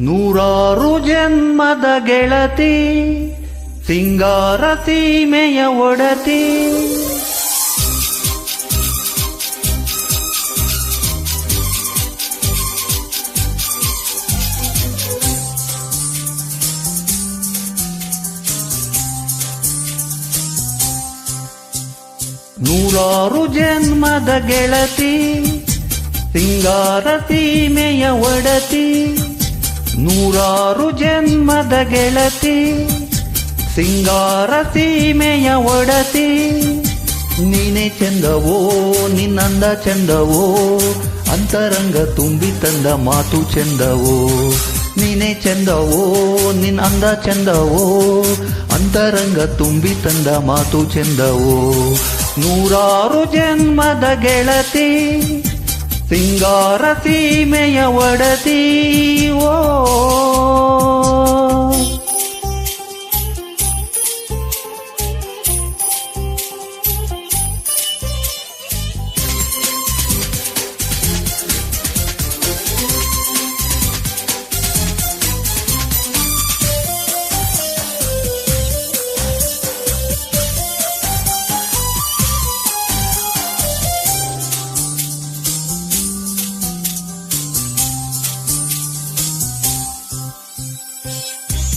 ನೂರಾರು ಜನ್ಮದ ಗೆಳತಿ, ಸಿಂಗಾರ ಸೀಮೆಯ ಒಡತಿ, ನೂರಾರು ಜನ್ಮದ ಗೆಳತಿ, ಸಿಂಗಾರ ಸೀಮೆಯ ಒಡತಿ, ನೂರಾರು ಜನ್ಮದ ಗೆಳತಿ, ಸಿಂಗಾರ ಸೀಮೆಯ ಒಡತಿ. ನೀನೇ ಚಂದವೋ ನಿನ್ನಂದ ಚಂದವೋ, ಅಂತರಂಗ ತುಂಬಿ ತಂದ ಮಾತು ಚಂದವೋ. ನೀನೇ ಚಂದವೋ ನಿನ್ನ ಅಂದ ಚಂದವೋ, ಅಂತರಂಗ ತುಂಬಿ ತಂದ ಮಾತು ಚಂದವೋ. ನೂರಾರು ಜನ್ಮದ ಗೆಳತಿ, ಸಿಂಗಾರ ಸೀಮೆಯ ಒಡತಿ. ಓ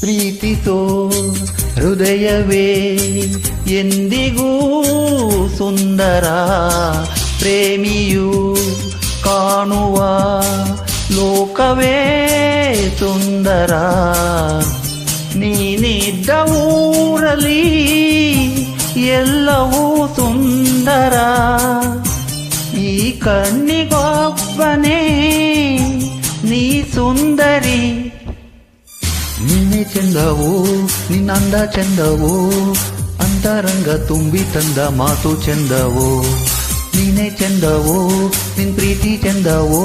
ಪ್ರೀತಿಸೋ ಹೃದಯವೇ ಎಂದಿಗೂ ಸುಂದರ, ಪ್ರೇಮಿಯು ಕಾಣುವ ಲೋಕವೇ ಸುಂದರ. ನೀನಿದ್ದ ಊರಲ್ಲಿ ಎಲ್ಲವೂ ಸುಂದರ, ಈ ಕಣ್ಣಿಗೊಬ್ಬನೇ ನೀ ಸುಂದರಿ. ನಿನ್ನೆ ಚಂದವೋ ನಿನ್ನಂದ ಚಂದವೋ, ಅಂತರಂಗ ತುಂಬಿ ತಂದ ಮಾತು ಚಂದವೋ. ನೀನೇ ಚಂದವೋ ನಿನ್ ಪ್ರೀತಿ ಚಂದವೋ,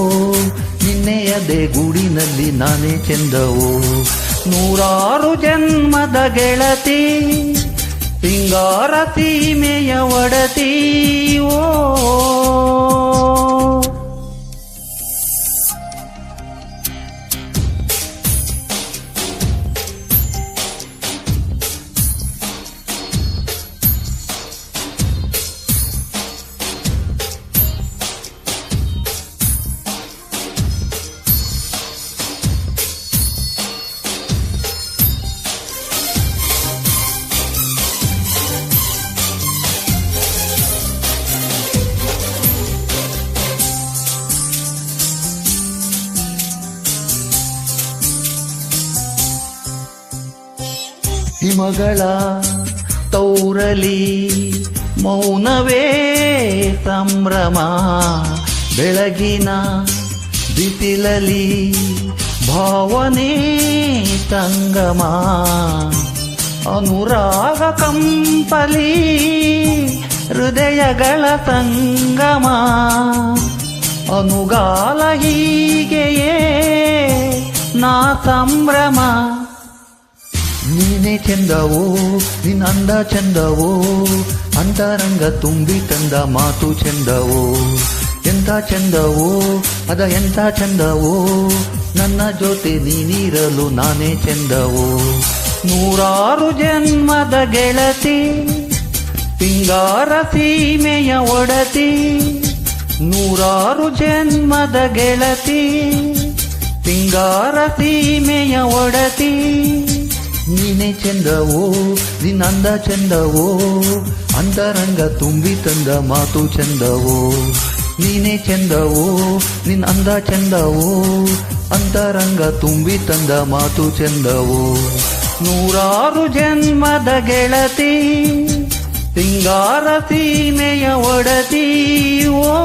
ನಿನ್ನೆಯದೇ ಗೂಡಿನಲ್ಲಿ ನಾನೇ ಚಂದವೋ. ನೂರಾರು ಜನ್ಮದ ಗೆಳತಿ, ಸಿಂಗಾರ ಸೀಮೆಯ ಒಡತಿ. ಓ ಹಿಮಗಳ ತೌರಲಿ ಮೌನವೇ ಸಂಭ್ರಮ, ಬೆಳಗಿನ ಬಿಸಿಲಲಿ ಭಾವನೆ ಸಂಗಮ. ಅನುರಾಗ ಕಂಪಲಿ ಹೃದಯಗಳ ಸಂಗಮ, ಅನುಗಾಲ ಹೀಗೆಯೇ ನಾ ಸಂಭ್ರಮ. ನೀನೇ ಚಂದವೋ ನಿನ್ನ ಅಂದ ಚಂದವೋ, ಅಂತರಂಗ ತುಂಬಿ ತಂದ ಮಾತು ಚಂದವೋ. ಎಂಥ ಚಂದವೋ ಅದ ಎಂಥ ಚಂದವೋ, ನನ್ನ ಜೊತೆ ನೀನಿರಲು ನಾನೇ ಚಂದವೋ. ನೂರಾರು ಜನ್ಮದ ಗೆಳತಿ, ಸಿಂಗಾರ ಸೀಮೆಯ ಒಡತಿ. ನೂರಾರು ಜನ್ಮದ ಗೆಳತಿ, ಸಿಂಗಾರ ಸೀಮೆಯ ಒಡತಿ. ನೀನೇ ಚಂದವೋ ನಿನ್ನಂದ ಚಂದವೋ, ಅಂತರಂಗ ತುಂಬಿ ತಂದ ಮಾತು ಚಂದವೋ. ನೀನೇ ಚಂದವೋ ನಿನ್ನ ಅಂದ ಚಂದವೋ, ಅಂತರಂಗ ತುಂಬಿ ತಂದ ಮಾತು ಚಂದವೋ. ನೂರಾರು ಜನ್ಮದ ಗೆಳತಿ, ಸಿಂಗಾರ ಸೀಮೆಯ ಒಡತಿ. ಓ